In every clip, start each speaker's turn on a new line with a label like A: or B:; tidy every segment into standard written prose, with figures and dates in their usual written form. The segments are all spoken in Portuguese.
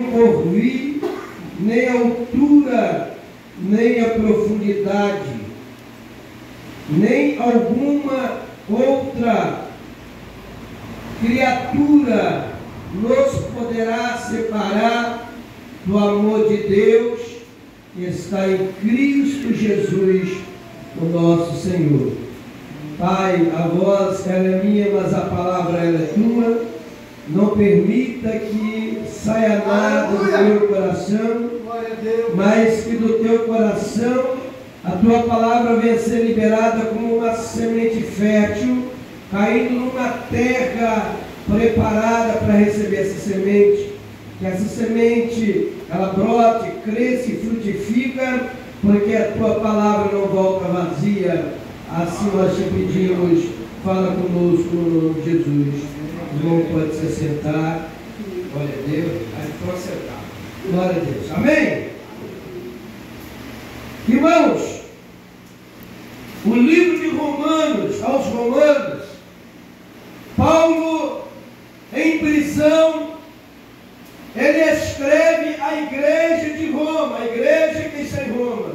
A: porvir, nem a altura, nem a profundidade, nem alguma outra criatura nos poderá separar do amor de Deus que está em Cristo Jesus, o nosso Senhor. Pai, a voz ela é minha, mas a palavra ela é tua. Não permita que saia nada do teu coração, mas que do teu coração a tua palavra venha ser liberada como uma semente fértil, caindo numa terra preparada para receber essa semente. Que essa semente ela brote, cresça e frutifica, porque a tua palavra não volta vazia. Assim nós te pedimos, fala conosco no nome de Jesus. O irmão pode se sentar. Glória a Deus. Aí pode sentar. Glória a Deus. Amém? Irmãos, o livro de Romanos, aos Romanos, Paulo, em prisão, ele escreve à igreja de Roma, a igreja que está em Roma.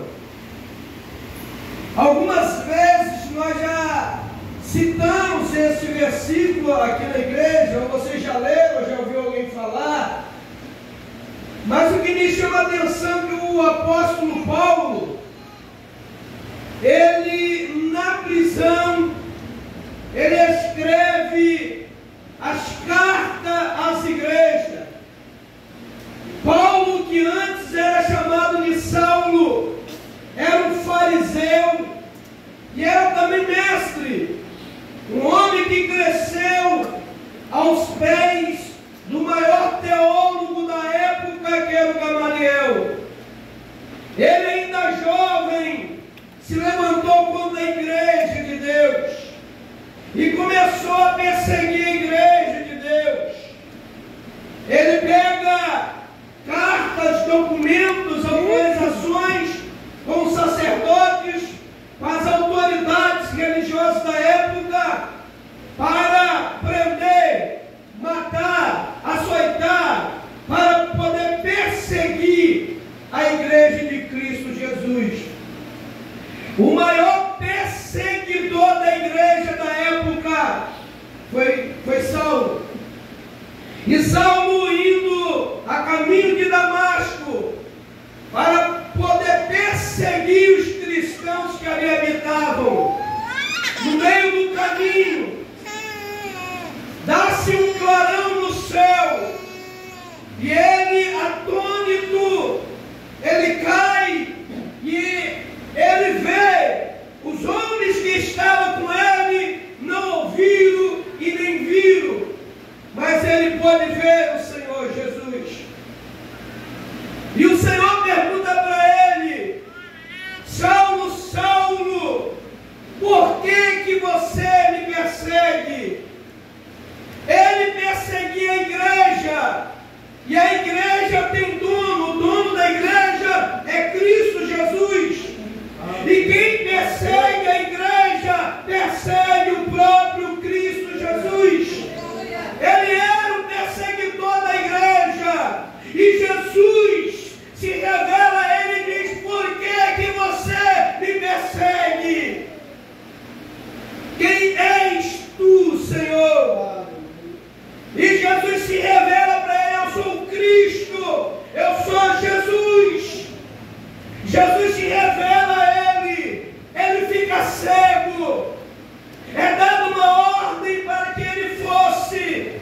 A: Algumas vezes nós já citamos esse versículo aqui na igreja, ou você já leu, ou já ouviu alguém falar. Mas o que me chama a atenção é que o apóstolo Paulo, ele na prisão, ele escreve as cartas às igrejas. Paulo, que antes era chamado de Saulo, era um fariseu e era também mestre, um homem que cresceu aos pés do maior teólogo da época, que era o Gamaliel. Ele ainda jovem se levantou contra a igreja de Deus e começou a perseguir a igreja de Deus. Ele pega cartas, documentos, autorizações com os sacerdotes, com as autoridades religiosas da época, para prender, matar, açoitar, para poder perseguir a igreja de Cristo Jesus. O maior perseguidor da igreja da época foi Saulo. E Saulo indo a caminho de Damasco para poder perseguir os cristãos que ali habitavam. No meio do caminho, dá-se um clarão no céu, e ele, atônito, ele cai, e ele vê os homens que estavam com ele, não ouviram e nem viram, mas ele pôde ver o Senhor Jesus. E o Senhor pergunta para ele: Saulo, Saulo, por que você me persegue? Ele perseguia a igreja, e a igreja tem dono, o dono da igreja é Cristo Jesus. E quem persegue a igreja, persegue o próprio Cristo Jesus. Ele era o perseguidor da igreja, e Jesus se revela a ele e diz: por que você me persegue? Quem és tu, Senhor? E Jesus se revela para ele: eu sou o Cristo, eu sou Jesus. Jesus se revela a ele, ele fica cego. É dada uma ordem para que ele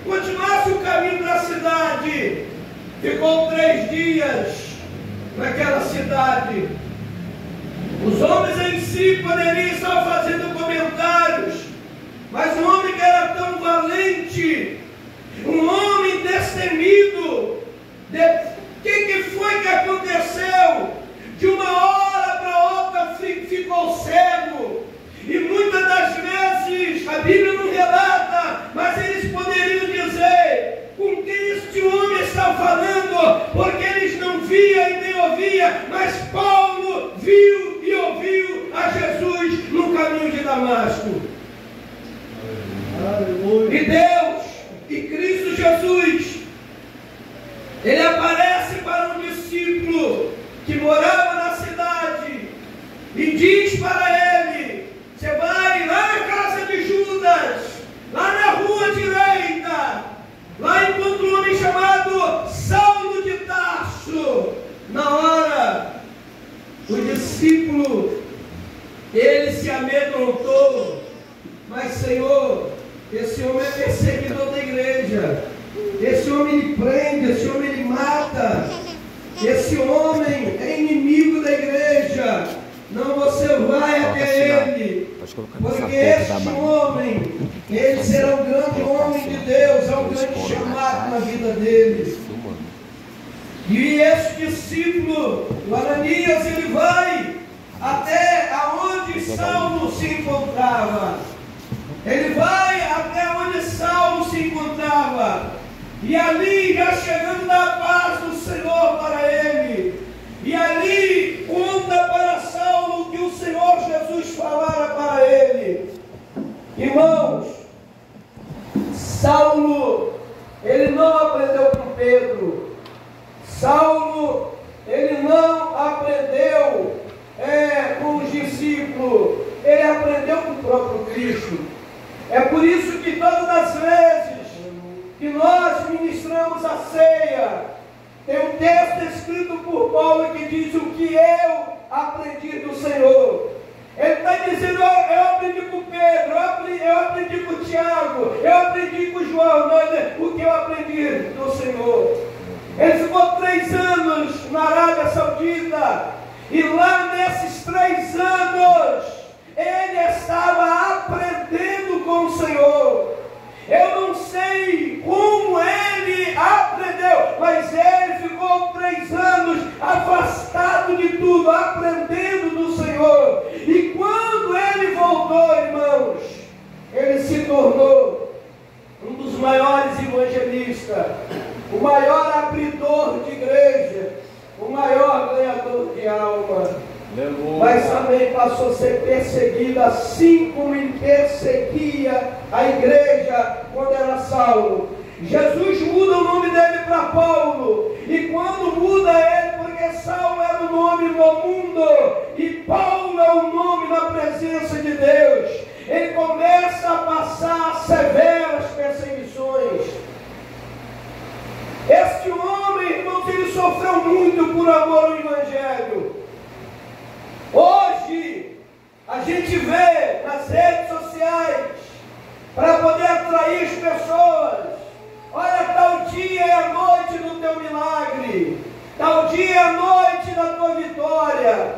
A: continuasse o caminho da cidade. Ficou 3 dias naquela cidade. Os homens em si poderiam estar fazendo comentários, mas um homem que era tão valente, um homem destemido, o que foi que aconteceu? De uma hora para outra ficou cego. E muitas das vezes a Bíblia não relata, mas eles poderiam dizer: com quem este homem está falando? Porque eles não viam e nem ouviam, mas Paulo viu e ouviu a Jesus no caminho de Damasco. E Deus, e Cristo Jesus, Ele aparece para um discípulo que morava na cidade e diz para ele: você vai lá na casa de Judas, lá na rua direita, lá encontra um homem chamado Saulo de Tarso. Na hora, o discípulo, ele se amedrontou. Mas, Senhor, esse homem é perseguidor da igreja. Esse homem ele prende, esse homem ele mata. Esse homem é inimigo da igreja. Não, você vai até ele, porque este homem, ele será um grande homem de Deus, é um grande chamado na vida dele. E esse discípulo, o Ananias, ele vai até aonde Saulo se encontrava. Ele vai até onde Saulo se encontrava. E ali, já chegando na paz do Senhor para ele, e ali conta para Saulo o que o Senhor Jesus falara para ele. Irmãos, Saulo, ele não aprendeu com Pedro. Saulo, ele não aprendeu com os discípulos. Ele aprendeu com o próprio Cristo. É por isso que todas as vezes que nós ministramos a ceia, tem um texto escrito por Paulo que diz o que eu aprendi do Senhor. Ele está dizendo: eu aprendi com Pedro, eu aprendi com Tiago, eu aprendi com João, o que eu aprendi do Senhor. Ele ficou 3 anos na Arábia Saudita, e lá nesses 3 anos, ele estava aprendendo com o Senhor. Eu não sei como ele aprendeu, mas ele ficou 3 anos afastado de tudo, aprendendo do Senhor. E quando ele voltou, irmãos, ele se tornou um dos maiores evangelistas, o maior abridor de igreja, o maior ganhador de alma. Mas também passou a ser perseguido, assim como ele perseguia a igreja quando era Saulo. Jesus muda o nome dele para Paulo, e quando muda ele, porque Saulo era o nome no mundo e Paulo é o nome na presença de Deus, ele começa a passar severas perseguições. Este homem, irmãos, ele sofreu muito por amor ao Evangelho. Hoje, a gente vê nas redes sociais, para poder atrair as pessoas: olha, tal dia é a noite do teu milagre, tal dia é a noite da tua vitória.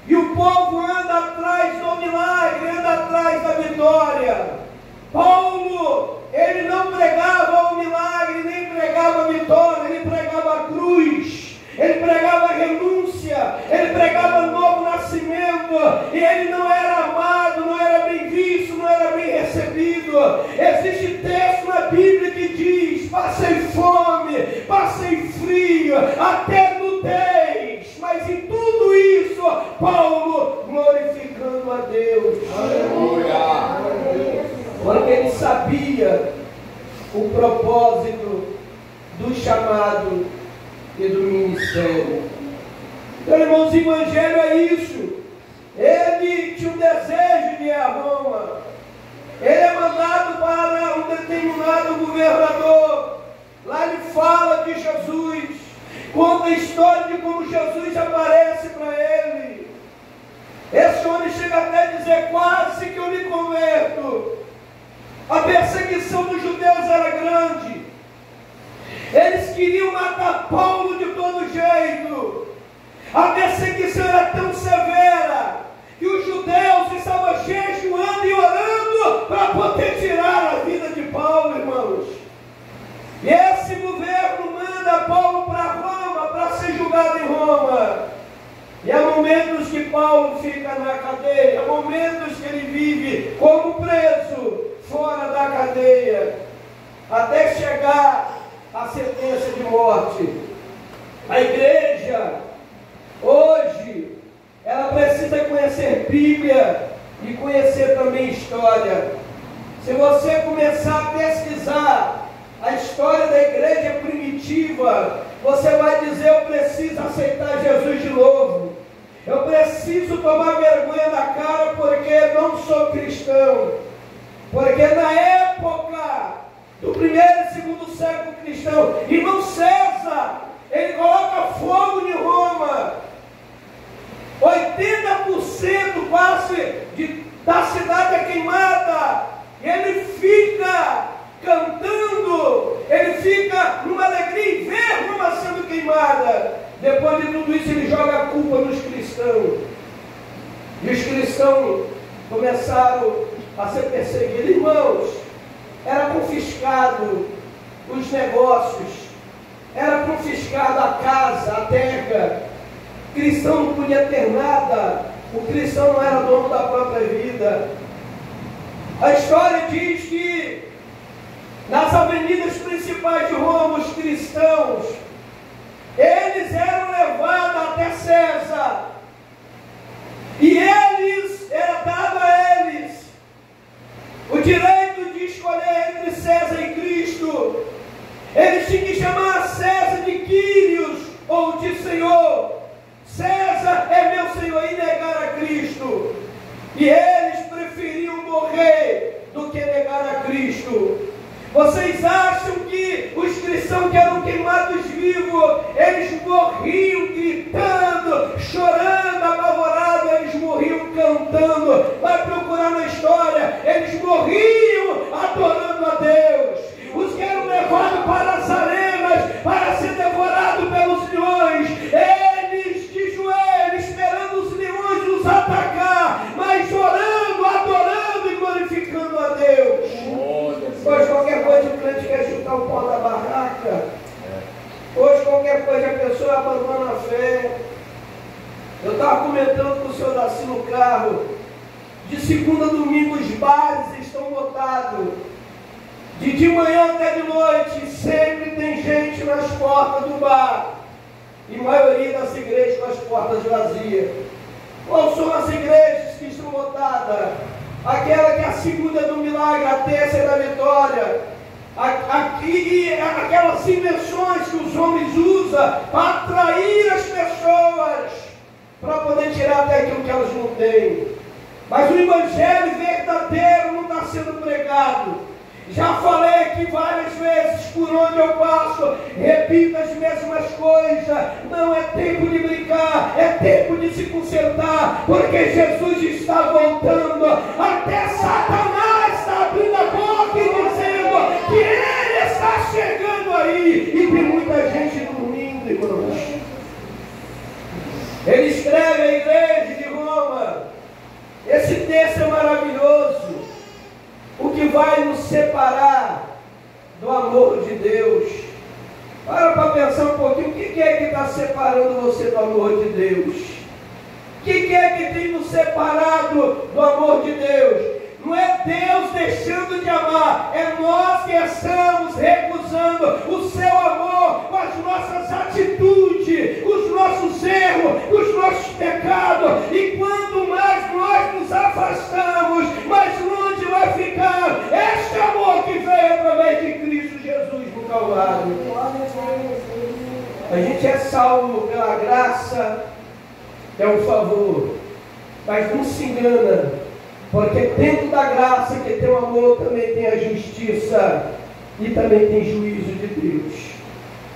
A: E o povo anda atrás do milagre, anda atrás da vitória. Paulo, ele não pregava o milagre, nem pregava a vitória, ele pregava a cruz. Ele pregava a renúncia, ele pregava novo nascimento, e ele não era amado, não era bem visto, não era bem recebido. Existe texto na Bíblia que diz: passei fome, passei frio, até nudez, mas em tudo isso, Paulo glorificando a Deus. Aleluia! Porque ele sabia o propósito do chamado e do ministério. Então, irmãos, o Evangelho é isso. Ele tinha um desejo de ir a Roma. Ele é mandado para um determinado governador. Lá ele fala de Jesus, conta a história de como Jesus aparece para ele. Esse homem chega até a dizer: quase que eu me converto. A perseguição dos judeus era grande. Eles queriam matar Paulo de todo jeito. A perseguição era tão severa que os judeus estavam jejuando e orando para poder tirar a vida de Paulo, irmãos. E esse governo manda Paulo para Roma, para ser julgado em Roma. E há momentos que Paulo fica na cadeia, há momentos que ele vive como preso fora da cadeia, até chegar a sentença de morte. A igreja, hoje, ela precisa conhecer Bíblia e conhecer também história. Se você começar a pesquisar a história da igreja primitiva, você vai dizer: eu preciso aceitar Jesus de novo. Eu preciso tomar vergonha na cara porque não sou cristão. Porque na época do primeiro e segundo século cristão, irmão César, ele coloca fogo em Roma. 80% quase da cidade é queimada. E ele fica cantando, ele fica numa alegria em ver Roma sendo queimada. Depois de tudo isso, ele joga a culpa nos cristãos. E os cristãos começaram a ser perseguidos. Irmãos, era confiscado os negócios, era confiscado a casa, a terra. O cristão não podia ter nada, o cristão não era dono da própria vida. A história diz que nas avenidas principais de Roma, os cristãos, eles eram levados até César, e era dado a eles o direito de escolher entre César e Cristo. Eles tinham que chamar César de Quírios, ou de Senhor. César é meu Senhor, e negar a Cristo. E eles preferiam morrer do que negar a Cristo. Vocês acham que os cristãos que eram queimados vivos, eles morriam gritando, chorando, apavorados, eles morriam cantando? Vai procurar na história, eles morriam adorando a Deus. Os que eram levados para as arenas, para ser devorados pelos leões, eles de joelhos, esperando os leões nos atacar, mas orando, adorando e glorificando a Deus. Hoje qualquer coisa o crente quer chutar o pó da barraca. Hoje qualquer coisa a pessoa abandona a fé. Eu estava comentando com o senhor Daci no carro. De segunda a domingo os bares estão lotados. De manhã até de noite sempre tem gente nas portas do bar. E a maioria das igrejas com as portas vazias. Qual são as igrejas que estão lotadas? Aquela que é a segunda do milagre, a terça é da vitória. Aquelas invenções que os homens usam para atrair as pessoas, para poder tirar até aquilo que elas não têm. Mas o evangelho verdadeiro não está sendo pregado. Já falei aqui várias vezes, por onde eu passo, repito as mesmas coisas. Não é tempo de brincar, é tempo de se consertar, porque Jesus está voltando. Até Satanás está abrindo a boca e dizendo que ele está chegando aí. E tem muita gente dormindo, irmãos. Ele escreve à igreja de Roma. Esse texto é maravilhoso. O que vai nos separar do amor de Deus? Para pensar um pouquinho, o que é que está separando você do amor de Deus? O que é que tem nos separado do amor de Deus? Não é Deus deixando de amar, é nós que estamos recusando o seu amor com as nossas atitudes, os nossos erros, os nossos pecados. E quanto mais nós nos afastamos, mais longe vai ficar este amor que veio através de Cristo Jesus no Calvário. A gente é salvo pela graça, é um favor, mas não se engana. Porque dentro da graça que tem o amor, também tem a justiça e também tem juízo de Deus.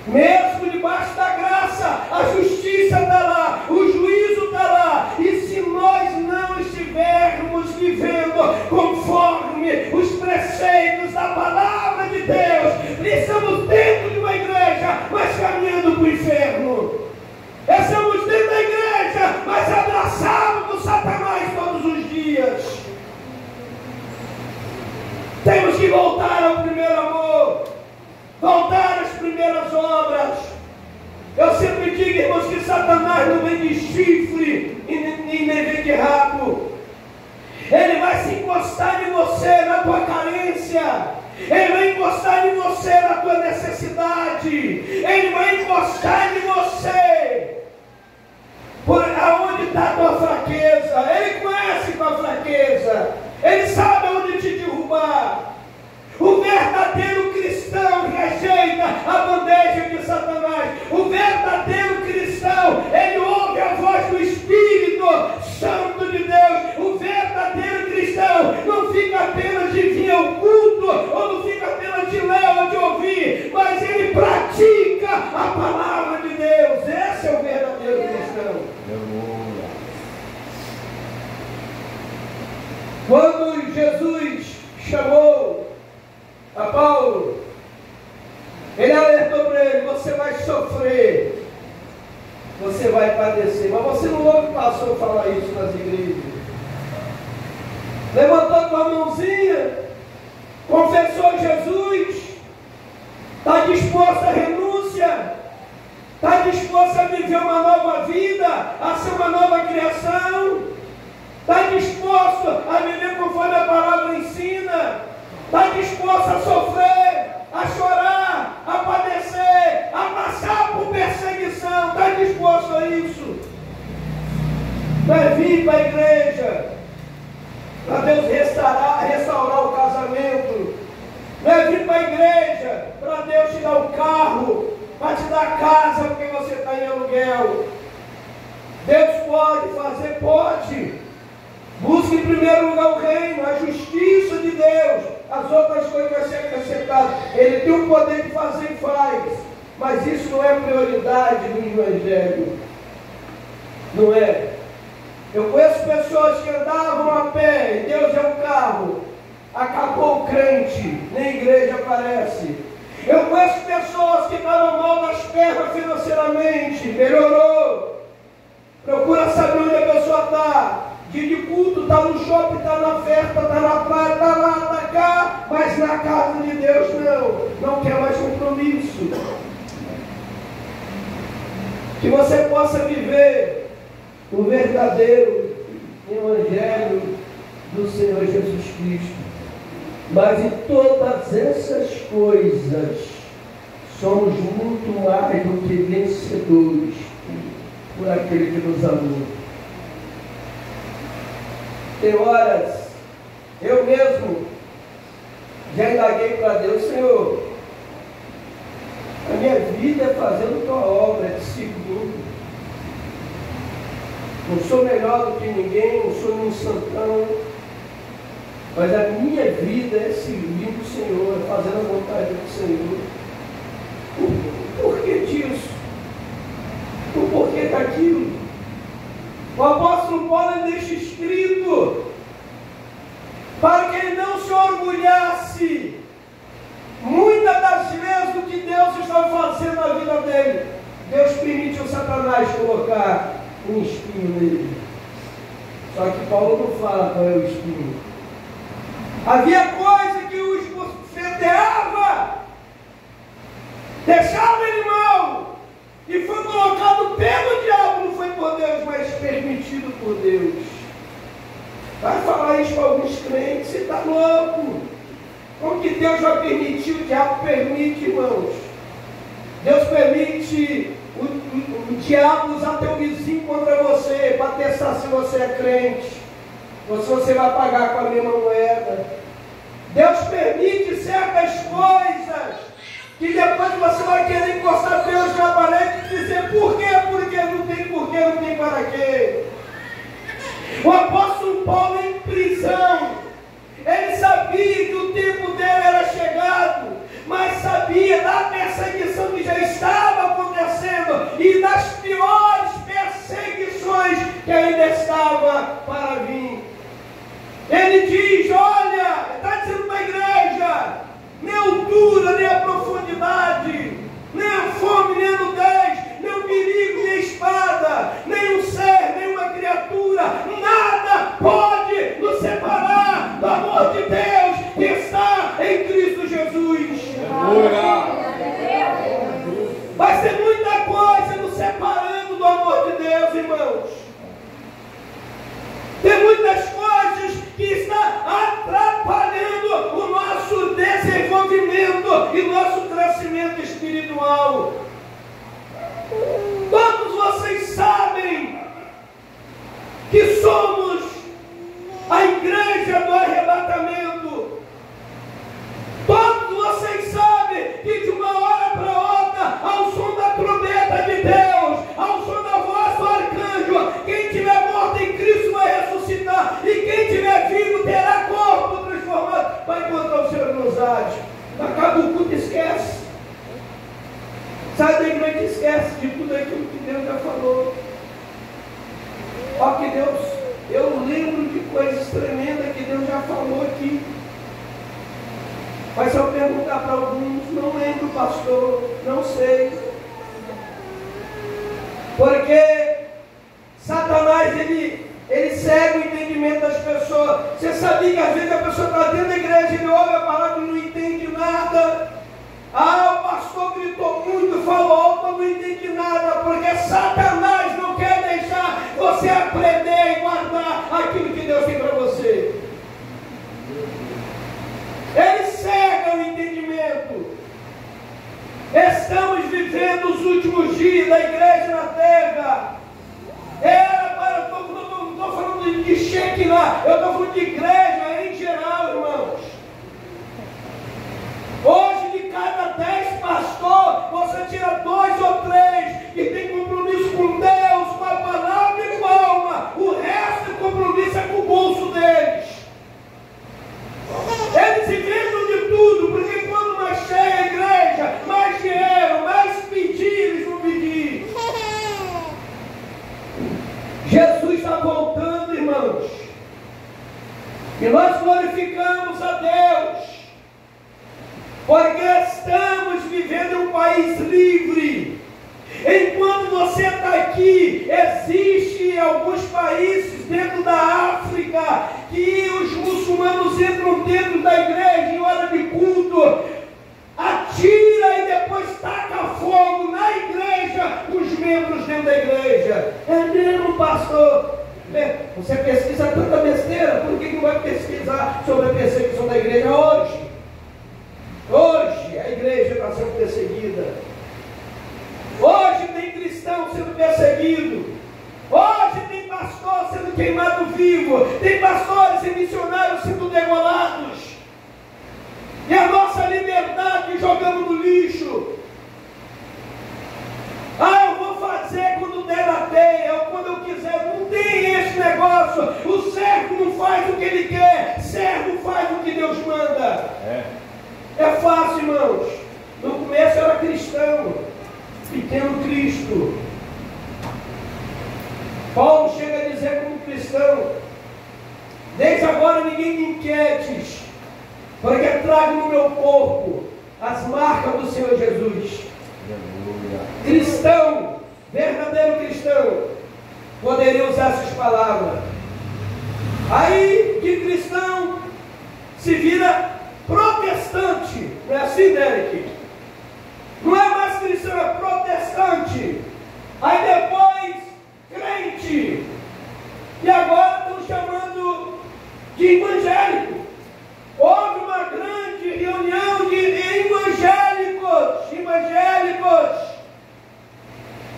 A: Mesmo debaixo da graça, a justiça está lá, o juízo está lá. E se nós não estivermos vivendo conforme os preceitos da palavra de Deus, estamos dentro de uma igreja, mas caminhando para o inferno. Estamos dentro da igreja, mas abraçados por Satanás todos os dias. Temos que voltar ao primeiro amor, voltar às primeiras obras. Eu sempre digo, irmãos, que Satanás não vem de chifre e nem vem de rabo. Ele vai se encostar em você na tua carência. Ele vai encostar em você na tua necessidade. Ele vai encostar em você por aonde está a tua fraqueza. Ele conhece tua fraqueza. Ele sabe aonde te derrubar. O verdadeiro cristão rejeita a bandeja de Satanás. O Quando Jesus chamou a Paulo, ele alertou para ele: você vai sofrer, você vai padecer. Mas você não ouve o pastor falar isso nas igrejas. Levantou tua mãozinha, confessou Jesus, está disposto à renúncia, está disposto a viver uma nova vida, a ser uma nova criação, está disposto a viver conforme a palavra ensina, está disposto a sofrer, a chorar, a padecer, a passar por perseguição, está disposto a isso? Vai vir para a igreja para Deus restaurar o casamento, vai vir para a igreja para Deus te dar um carro, para te dar casa porque você está em aluguel. Deus pode fazer, pode. Busque em primeiro lugar o reino, a justiça de Deus, as outras coisas vão ser acrescentadas. Ele tem o poder de fazer e faz, mas isso não é prioridade do Evangelho, não é. Eu conheço pessoas que andavam a pé e Deus é um carro, acabou o crente, nem igreja aparece. Eu conheço pessoas que estavam mal das pernas financeiramente, melhorou. Procura saber onde a pessoa está. Dia de culto, está no shopping, está na festa, está na praia, está lá, está cá, mas na casa de Deus não quer mais compromisso. Que você possa viver o verdadeiro Evangelho do Senhor Jesus Cristo. Mas em todas essas coisas, somos muito mais do que vencedores por aquele que nos amou. Tem horas, eu mesmo já indaguei para Deus: Senhor, a minha vida é fazendo tua obra, é te seguindo. Não sou melhor do que ninguém, não sou nenhum santão, mas a minha vida é servindo o Senhor, é fazendo a vontade do Senhor. Por que disso? O porquê daquilo? O apóstolo Paulo deixa escrito para que ele não se orgulhasse muitas das vezes do que Deus estava fazendo na vida dele. Deus permitiu Satanás colocar um espinho nele. Só que Paulo não fala qual é o espinho. Havia coisa que o esbofeteava, deixava ele mal, e foi colocado pelo diabo, não foi por Deus, mas permitido por Deus. Vai falar isso para alguns crentes: você está louco? Como que Deus vai permitir? O diabo permite, irmãos. Deus permite o diabo usar teu vizinho contra você, para testar se você é crente, ou se você vai pagar com a mesma moeda. Deus permite certas coisas, que depois você vai querer encostar Deus na parede e dizer: por quê? Porque não tem porquê, não tem para quê. O apóstolo Paulo em prisão, ele sabia que o tempo dele era chegado, mas sabia da perseguição que já estava acontecendo e das piores perseguições que ainda estava para vir. Ele diz: olha, está dizendo para a igreja, nem a altura, nem a profundidade, nem a fome, nem a nudez, nem o perigo, nem a espada, nem um ser, nem uma criatura, nada pode nos separar do amor de Deus que está em Cristo Jesus. Vai ser muita coisa nos separando do amor de Deus, irmãos. Tem muitas coisas que estão atrapalhando o nosso desenvolvimento e nosso crescimento espiritual. para alguns, não lembro, pastor, não sei. Porque Satanás, ele cega o entendimento das pessoas. Você sabia que às vezes a pessoa está dentro da igreja, ele olha a palavra e não entende nada. Ah, o pastor gritou muito, falou alto, não entende nada, porque Satanás não quer deixar você aprender e guardar aquilo que Deus tem para você. Ele cega o entendimento. Estamos vivendo os últimos dias da igreja na terra. Não estou falando de cheque lá, eu estou falando de igreja em geral, irmãos. Hoje, de cada 10 pastores, você tira 2 ou 3 que tem compromisso com Deus, com a palavra e com a alma. O resto do compromisso é com o bolso deles. Eles se inventam de tudo, porque quando mais cheia a igreja, mais dinheiro, mais pedir, eles vão pedir. Jesus está voltando, irmãos. E nós glorificamos a Deus, porque estamos vivendo em um país livre. Enquanto você está aqui, existem alguns países dentro da África que os muçulmanos entram dentro da igreja em hora de culto, atira e depois taca fogo na igreja, os membros dentro da igreja. É mesmo, pastor? Você pesquisa tanta besteira, por que não vai pesquisar sobre a perseguição da igreja hoje? Hoje a igreja está sendo perseguida. Hoje tem cristão sendo perseguido. Hoje tem pastor sendo queimado vivo. Tem pastores e missionários sendo degolados. E a nossa liberdade jogamos no lixo. Ah, eu vou fazer quando der na teia, ou quando eu quiser. Não tem esse negócio. O servo não faz o que ele quer. Servo faz o que Deus manda. É fácil, irmãos. No começo eu era cristão, pequeno Cristo. Paulo chega a dizer como cristão: desde agora ninguém me inquietes, porque trago no meu corpo as marcas do Senhor Jesus. Cristão, verdadeiro cristão, poderia usar essas palavras. Aí, de cristão, se vira protestante. Não é assim, Derek? Não é mais cristão, é protestante. Aí depois, crente. E agora estão chamando de evangélico. Houve uma grande reunião de evangélicos.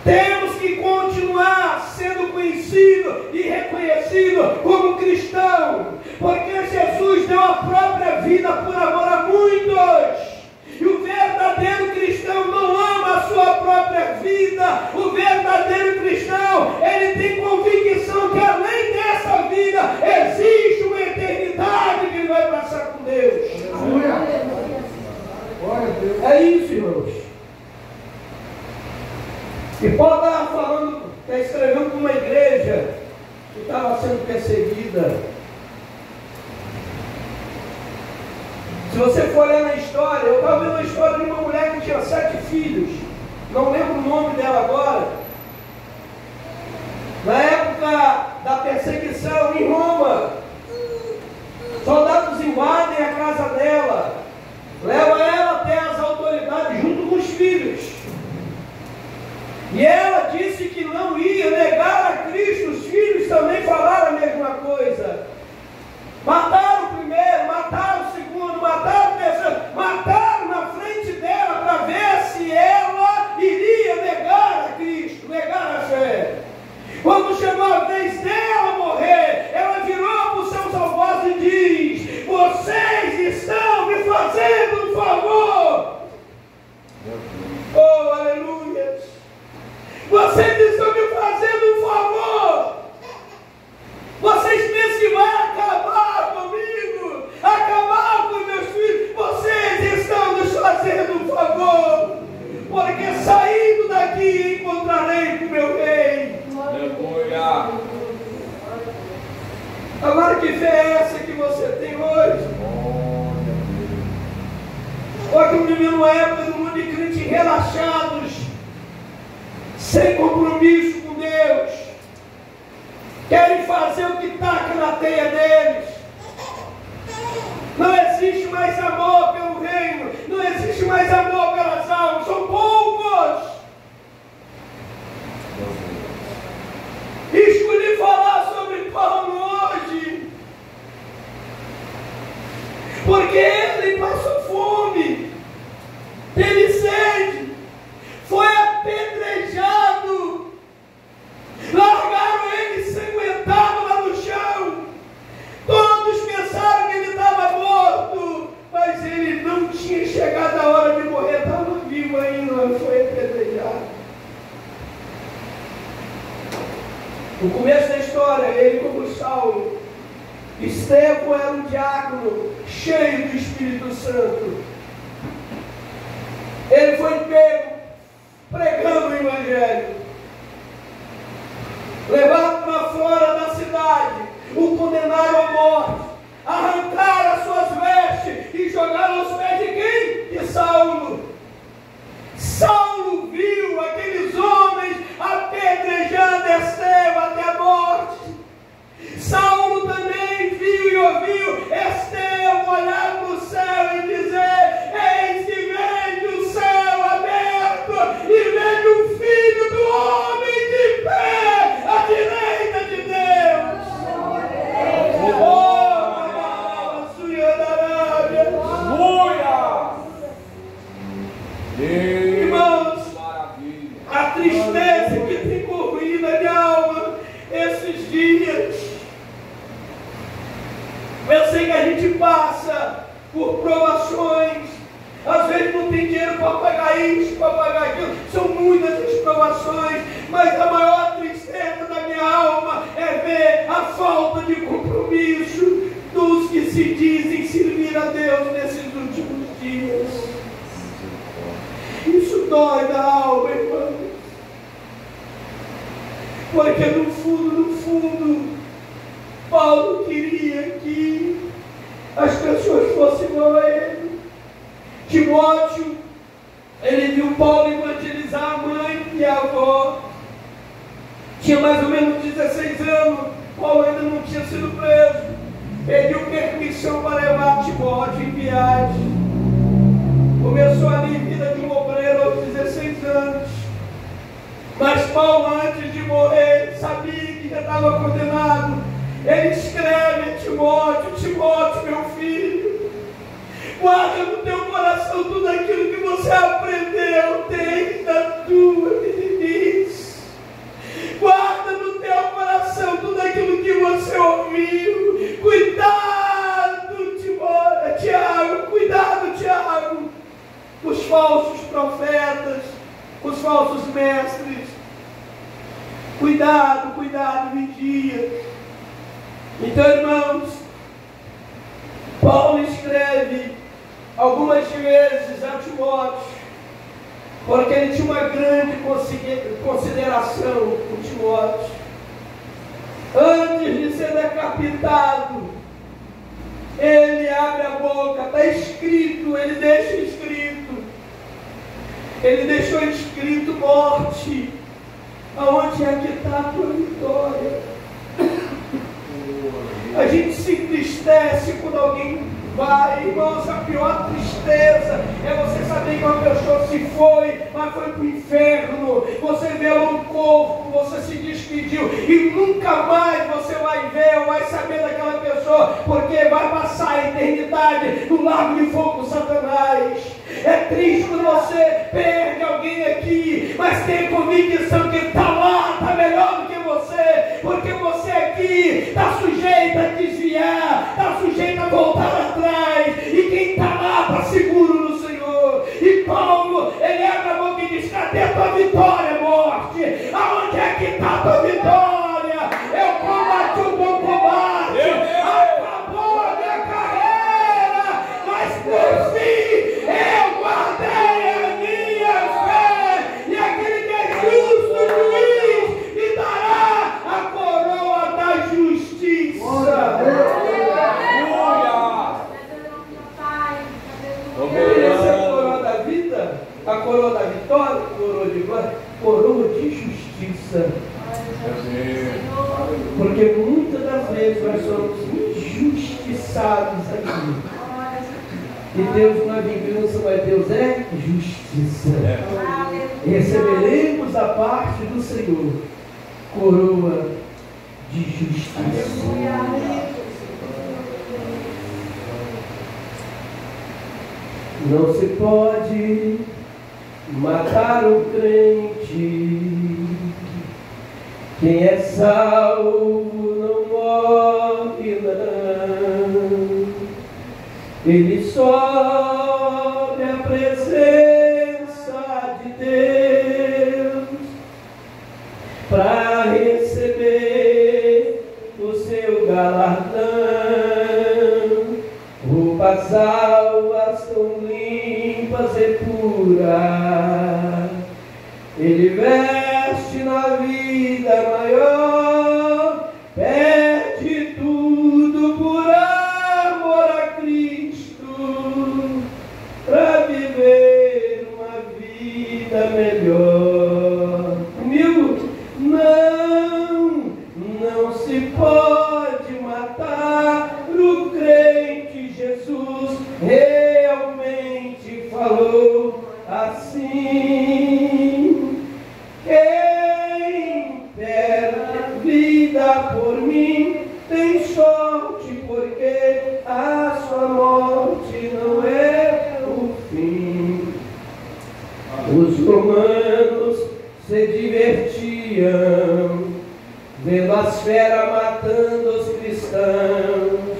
A: Temos que continuar sendo conhecido e reconhecido como cristão, porque Jesus deu a própria vida por amor a muitos. E o verdadeiro cristão não ama a sua própria vida. O verdadeiro cristão, ele tem convicção que além dessa vida existe uma eternidade que ele vai passar com Deus. É isso, irmãos. E Paulo estava falando, está escrevendo para uma igreja que estava sendo perseguida. Se você for olhar na história, eu estava vendo a história de uma mulher que tinha 7 filhos, não lembro o nome dela agora. Na época da perseguição em Roma, soldados invadem a casa dela, levam ela até as autoridades junto com os filhos. E ela disse que não ia negar a Cristo. Os filhos também falaram a mesma coisa. Mataram o primeiro, mataram o segundo, mataram o terceiro, mataram na frente dela para ver se ela iria negar a Cristo, negar a fé. Quando chegou a vez dela morrer, ela virou para os seus algozes e diz: vocês estão me fazendo um favor. Oh, aleluia! Vocês estão me fazendo um favor. Vocês pensam que vai acabar comigo, acabar com meus filhos? Vocês estão nos fazendo um favor, porque saindo daqui encontrarei com meu rei. Aleluia. Agora, que fé é essa que você tem hoje? Olha, vivendo uma época do mundo de crentes relaxados, sem compromisso com Deus. Querem fazer o que taca na teia deles. Não existe mais amor pelo reino. Não existe mais amor pelas almas. São poucos. Escolhi falar sobre Paulo hoje, porque ele passou fome, teve sede, foi apedrejado, largaram ele ensanguentado lá no chão. Todos pensaram que ele estava morto, mas ele não tinha chegado a hora de morrer, estava vivo ainda, foi apedrejado. No começo da história, ele como Saulo, Estevão era um diácono cheio do Espírito Santo. Ele foi pego pregando o Evangelho, levado para fora da cidade, o condenaram à morte, arrancaram as suas vestes e jogaram aos pés de quem? De Saulo. Saulo viu aqueles homens apedrejando Estevão até a morte. Saulo também viu e ouviu Estevão olhar para o céu e dizer: eis que vem o céu aberto e vem o Filho do Homem de pé à direita de Deus. Irmãos, a tristeza que tem corroído a minha alma esses dias. Eu sei que a gente passa por provações, às vezes não tem dinheiro para pagar isso, para pagar aquilo, são muitas as provações, mas a maior tristeza da minha alma é ver a falta de compromisso dos que se dizem servir a Deus nesses últimos dias. Isso dói na alma, irmãos, porque no fundo, Paulo queria que as pessoas fossem igual a ele. Timóteo, ele viu Paulo evangelizar a mãe e a avó. Tinha mais ou menos 16 anos, Paulo ainda não tinha sido preso. Pediu permissão para levar Timóteo em viagem. Começou ali a vida de um obreiro aos 16 anos. Mas Paulo, antes de morrer, sabia que já estava condenado. Ele escreve a Timóteo: Timóteo, meu filho, guarda no teu coração tudo aquilo que você aprendeu desde a tua meninice. Guarda no teu coração tudo aquilo que você ouviu. Cuidado, Tiago, cuidado, Tiago, com os falsos profetas, com os falsos mestres. Cuidado, vigia. Então, irmãos, Paulo escreve algumas vezes a Timóteo, porque ele tinha uma grande consideração por Timóteo. Antes de ser decapitado, ele abre a boca, está escrito, ele deixa escrito, ele deixou escrito: morte, aonde é que está a tua vitória? A gente se entristece quando alguém vai, irmãos. A pior tristeza é você saber que uma pessoa se foi, mas foi para o inferno. Você vê ela no corpo, você se despediu e nunca mais você vai ver ou vai saber daquela pessoa, porque vai passar a eternidade no lago de fogo do Satanás. É triste quando você perde alguém aqui, mas tem convicção que está lá, está melhor do que você, porque você aqui está sujeito a desviar, está sujeito a voltar atrás, e quem está lá está seguro no Senhor. E Paulo, ele abre a boca e diz: cadê a tua vitória, morte? Aonde é que está a tua vitória? Eu combati o bom combate, acabou a minha carreira, mas por fim eu guardei a minha fé, e aquele que é justo Porque muitas das vezes nós somos injustiçados aqui. E Deus não é vingança, mas Deus é justiça. E receberemos da parte do Senhor coroa de justiça. Não se pode matar o crente. Quem é salvo não morre, não. Ele sobe à presença de Deus para receber o seu galardão. Roupas alvas tão limpas e puras, Ele veste na vida maior, perde tudo por amor a Cristo, para viver uma vida melhor. Comigo? Não se pode matar o crente. Jesus realmente falou assim: quem perde vida por mim tem sorte, porque a sua morte não é o fim. Os romanos se divertiam vendo as feras matando os cristãos.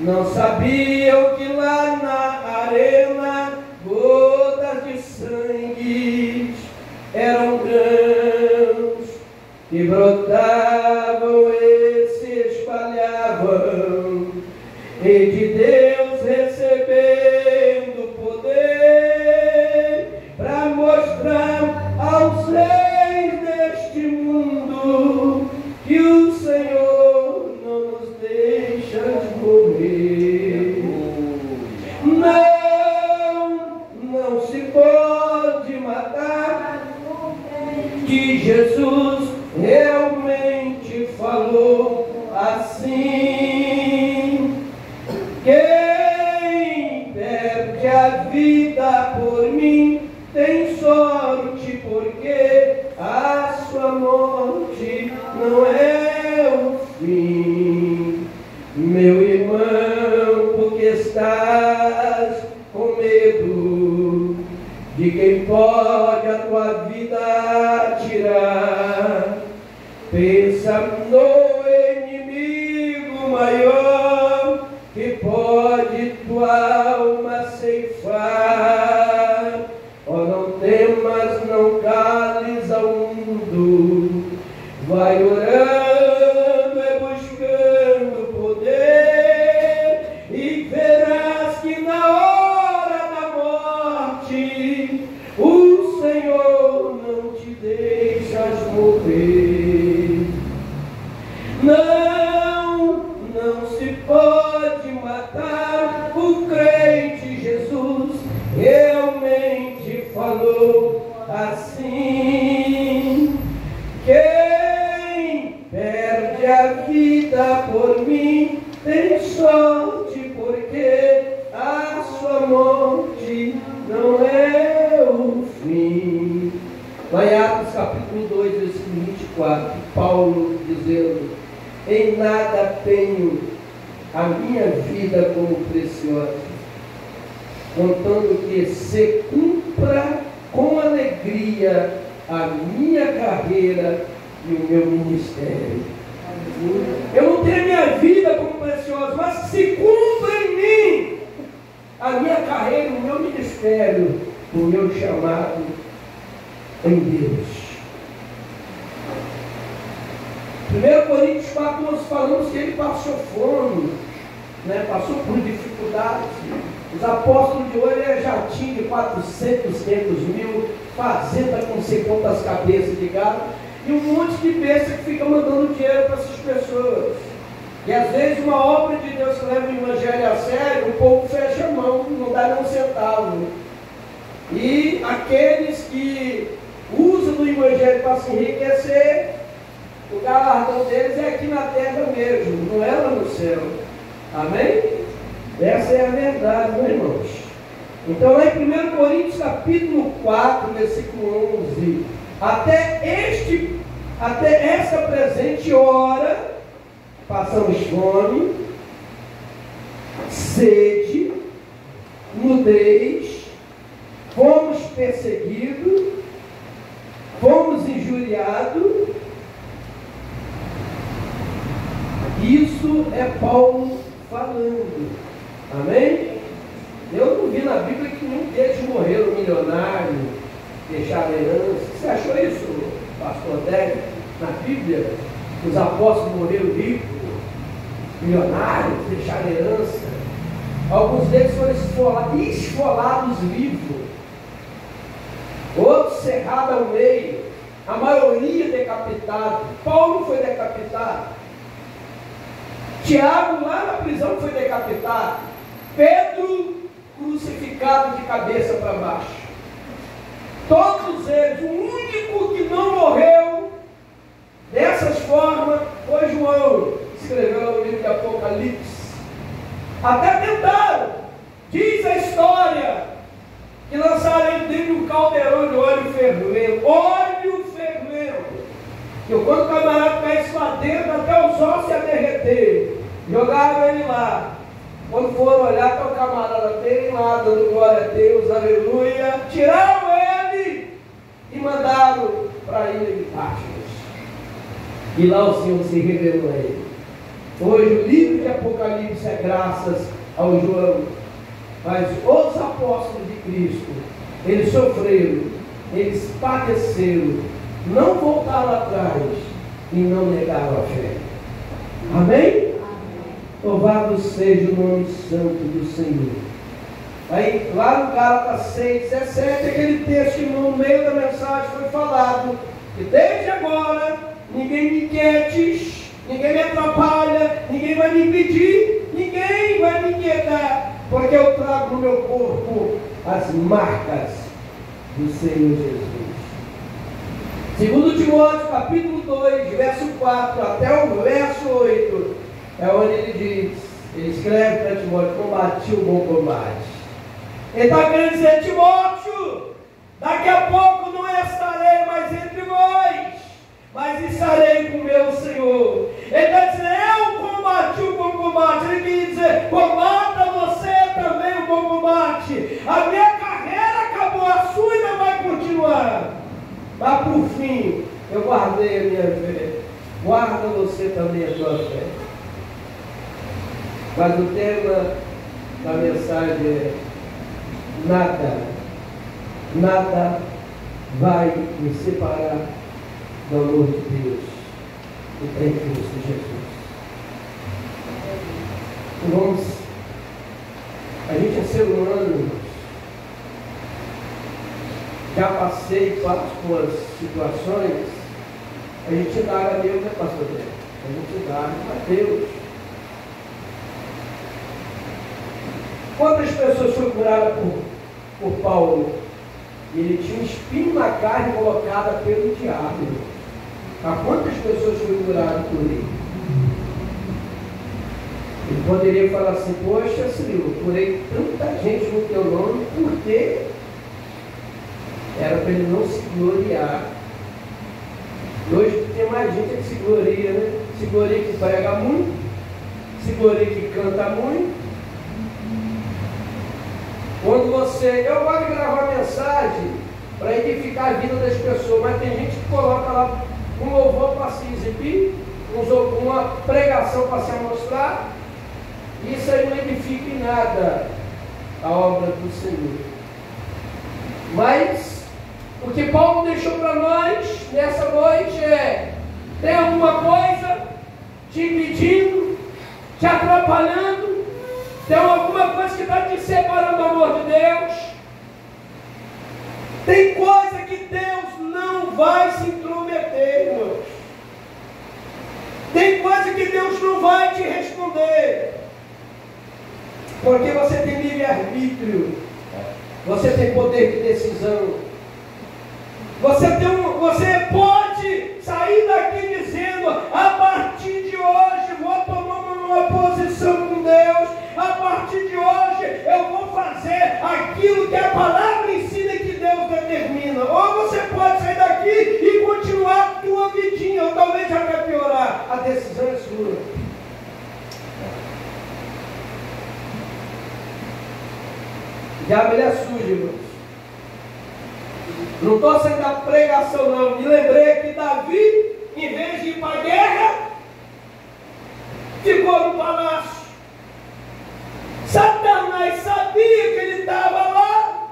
A: Não sabiam que lá na arena gotas de sangue eram grãos que brotavam e se espalhavam, e de Deus recebendo poder para mostrar aos reis deste mundo que o Senhor não nos deixa de morrer. Não se pode matar, que Jesus realmente falou assim: quem perde a vida por mim tem sorte, porque a sua morte não é o fim. Meu irmão, porque estás com medo de quem pode a tua vida tirar? Pensa no inimigo maior que pode tua alma ceifar. Oh, não temas, não cales ao mundo, vai orando e buscando poder, e verás que na hora da morte o Senhor não te deixa morrer. Não se pode matar o crente. Jesus realmente falou assim: quem perde a vida por mim tem sorte, porque a sua morte não é o fim. Lá em Atos capítulo 2, versículo 24, Paulo dizendo: em nada tenho a minha vida como preciosa, contando que se cumpra com alegria a minha carreira e o meu ministério. Eu não tenho a minha vida como preciosa, mas que se cumpra em mim a minha carreira, o meu ministério, o meu chamado em Deus. 1 Coríntios 4, falamos que ele passou fome, passou por dificuldades. Os apóstolos de hoje já tinham de 400, 500 mil, fazenda com 50 cabeças de gado, e um monte de besta que fica mandando dinheiro para essas pessoas. E às vezes uma obra de Deus que leva o evangelho a sério, o povo fecha a mão, não dá nem um centavo. E aqueles que usam do evangelho para se enriquecer, o galardão deles é aqui na terra mesmo, não é lá no céu. Amém? Essa é a verdade, meus irmãos. Então, lá em 1 Coríntios capítulo 4, versículo 11, até esta presente hora, passamos fome, sede, nudez, fomos perseguidos, fomos injuriados. Isso é Paulo falando. Amém? Eu não vi na Bíblia que nenhum deles morreram milionário, deixaram herança. Você achou isso, pastor Délio? Na Bíblia, os apóstolos morreram ricos, milionários, deixaram herança. Alguns deles foram esfolados vivos, outros cerrados ao meio, a maioria decapitado. Paulo foi decapitado. Tiago lá na prisão foi decapitado. Pedro crucificado de cabeça para baixo. Todos eles, o único que não morreu dessas formas foi João, que escreveu no livro de Apocalipse. Até tentaram, diz a história, que lançaram ele dentro de um caldeirão de óleo fervendo. Óleo fervendo. Que quando o camarada caísse lá dentro, até os ossos iam derreter. Jogaram ele lá. Quando foram olhar, está o camarada bem lá, dando glória a Deus, aleluia. Tiraram ele e mandaram para a ilha de Patmos. E lá o Senhor se revelou a ele. Hoje o livro de Apocalipse é graças ao João. Mas os apóstolos de Cristo, eles sofreram, eles padeceram, não voltaram atrás e não negaram a fé. Amém? Louvado seja o nome santo do Senhor. Aí, lá no Gálatas 6:17, aquele texto que no meio da mensagem foi falado, que desde agora, ninguém me inquiete, ninguém me atrapalha, ninguém vai me impedir, ninguém vai me inquietar, porque eu trago no meu corpo as marcas do Senhor Jesus. 2 Timóteo capítulo 2, verso 4 até o verso 8, é onde ele diz, ele escreve para Timóteo: combati o bom combate. Ele está querendo dizer: Timóteo, daqui a pouco não estarei mais entre vós, mas estarei com o meu Senhor. Ele está dizendo: eu combati o bom combate. Ele quer dizer: combata você também o bom combate. A minha carreira acabou, a sua ainda vai continuar. Mas por fim, eu guardei a minha fé. Guarda você também a sua fé. Mas o tema da mensagem é: nada vai me separar do amor de Deus que tem em Cristo Jesus. Irmãos, a gente é ser humano. Já passei por as situações, a gente dá a Deus, né, pastor? A gente dá a Deus. Quantas pessoas foram curadas por Paulo? Ele tinha um espinho na carne colocada pelo diabo. A quantas pessoas foram curadas por ele? Ele poderia falar assim: poxa, Senhor, eu curei tanta gente no teu nome, porque era para ele não se gloriar. Hoje tem mais gente que se gloria, né? Se gloria que prega muito, se gloria que canta muito. Quando eu gosto de gravar mensagem para edificar a vida das pessoas, mas tem gente que coloca lá um louvor para se exibir, uma pregação para se mostrar, e isso aí não edifica em nada a obra do Senhor. Mas o que Paulo deixou para nós nessa noite é: tem alguma coisa te impedindo, te atrapalhando? Tem alguma coisa que está te separando do amor de Deus? Tem coisa que Deus não vai se intrometer, irmãos. Tem coisa que Deus não vai te responder. Porque você tem livre-arbítrio. Você tem poder de decisão. Você pode sair daqui dizendo: ou talvez já quer piorar. A decisão é sua. Diabo, ele é sujo, irmãos. Não estou saindo da pregação, não. Me lembrei que Davi, em vez de ir para a guerra, ficou no palácio. Satanás sabia que ele estava lá.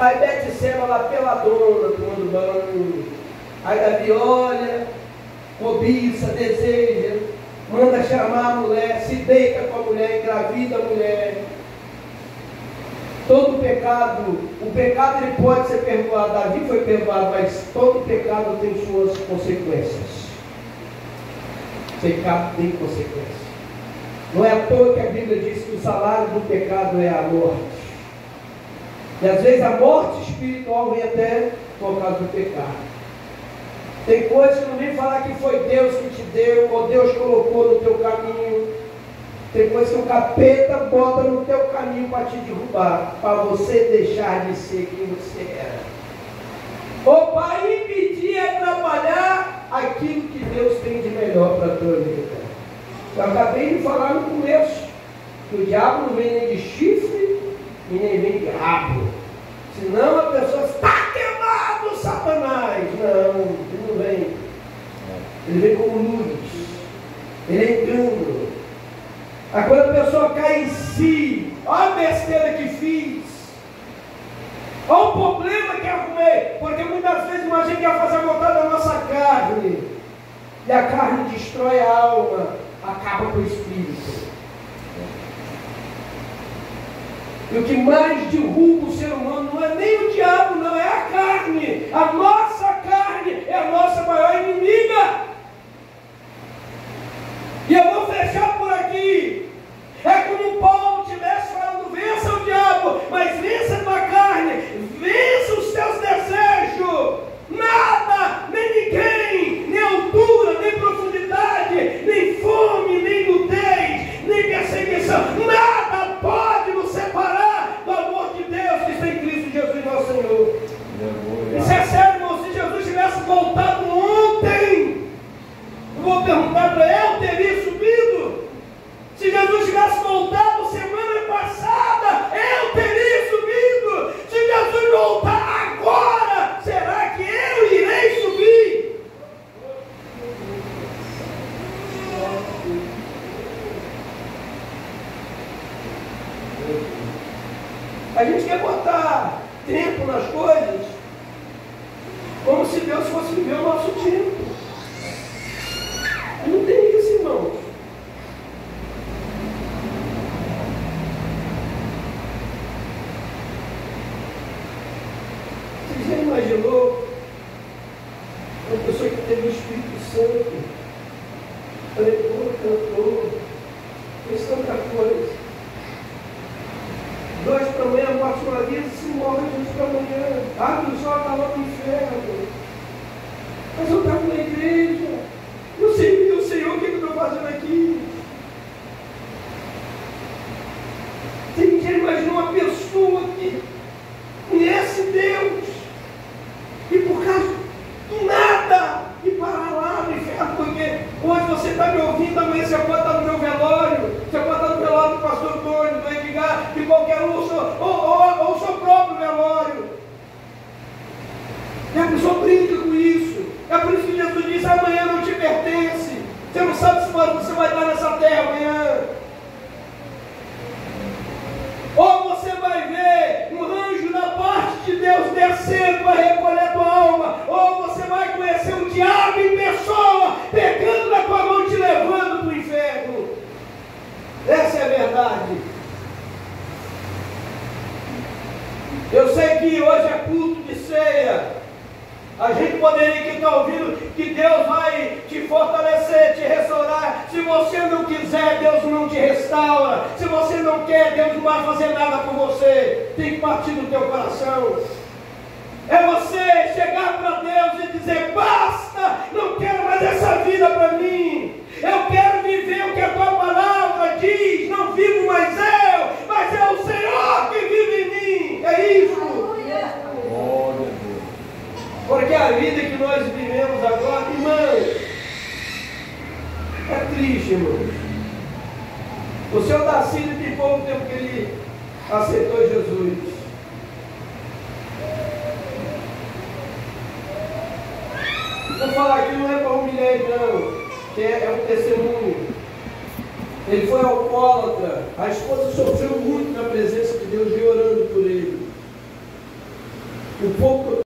A: Aí Betseba lá peladona, tomando banho. Aí Davi olha, cobiça, deseja, manda chamar a mulher, se deita com a mulher, engravida a mulher. Todo pecado, o pecado ele pode ser perdoado. Davi foi perdoado, mas todo pecado tem suas consequências. Pecado tem consequências. Não é à toa que a Bíblia diz que o salário do pecado é a morte. E às vezes a morte espiritual vem até por causa do pecado. Tem coisas que não vem falar que foi Deus que te deu, ou Deus colocou no teu caminho. Tem coisas que o capeta bota no teu caminho para te derrubar, para você deixar de ser quem você era. Ou para impedir, atrapalhar aquilo que Deus tem de melhor para a tua vida. Eu acabei de falar no começo, que o diabo não vem nem de chifre, e nem vem de rabo. Senão a pessoa está queimado, Satanás. Não, ele não vem. Ele vem como luz. Ele é engano. Aí quando a pessoa cai em si, olha a besteira que fiz, olha o problema que arrumei, porque muitas vezes a gente quer fazer a vontade da nossa carne, e a carne destrói a alma, acaba com o espírito. E o que mais derruba o ser humano não é nem o diabo, não, é a carne. A nossa carne é a nossa maior inimiga. E eu vou fechar por aqui. É como Paulo estivesse falando: vença o diabo, mas vença a tua carne, vença os teus desejos. Nada, nem ninguém, nem altura, nem profundidade, nem fome, nem nudez, nem perseguição, nada pode nos separar do amor de Deus que está em Cristo Jesus nosso Senhor. Isso é sério, irmão. Se Jesus tivesse voltado ontem, eu vou perguntar para ele: teria subido? Se Jesus tivesse voltado semana passada, eu teria subido. Se Jesus voltar agora, será que eu irei subir? A gente quer botar tempo nas coisas como se Deus fosse viver o nosso tempo. Não tem isso, irmãos. Você já imaginou uma pessoa que teve o Espírito Santo, pregou, cantou, fez tanta coisa? 2 para amanhã, morte uma vez, se morre 2 para amanhã. Abre os olhos, está lá no inferno. Mas eu estava na igreja. Eu sei o Senhor, o que eu estou fazendo aqui? Você já imaginou uma pessoa que conhece Deus e por causa do nada e parar lá no inferno? Porque hoje você está me ouvindo, amanhã você pode estar no meu velório, você pode estar no velório do pastor Antônio, do Edgar, de qualquer um, ou o seu próprio velório. E a pessoa brinca com isso. É por isso que Jesus diz: amanhã não te pertence. Você não sabe se você vai estar nessa terra amanhã. Ou você vai ver um anjo da parte de Deus descendo para recolher tua alma, ou você vai conhecer o diabo em pessoa, pegando na tua mão e te levando para o inferno. Essa é a verdade. Eu sei que hoje é culto de ceia. A gente poderia estar ouvindo que Deus vai te fortalecer, te restaurar. Se você não quiser, Deus não te restaura. Se você não quer, Deus não vai fazer nada por você. Tem que partir do teu coração. É você chegar para Deus e dizer: basta, não quero mais essa vida para mim. Eu quero viver o que a tua palavra diz. Não vivo mais eu, mas é o Senhor que vive em mim. É isso. Porque a vida que nós vivemos triste, irmãos. O seu Dacílio tem pouco tempo que ele aceitou Jesus. Vou falar aqui não é para humilhar ele, não, que é um testemunho. Ele foi alcoólatra, a esposa sofreu muito na presença de Deus e orando por ele. O pouco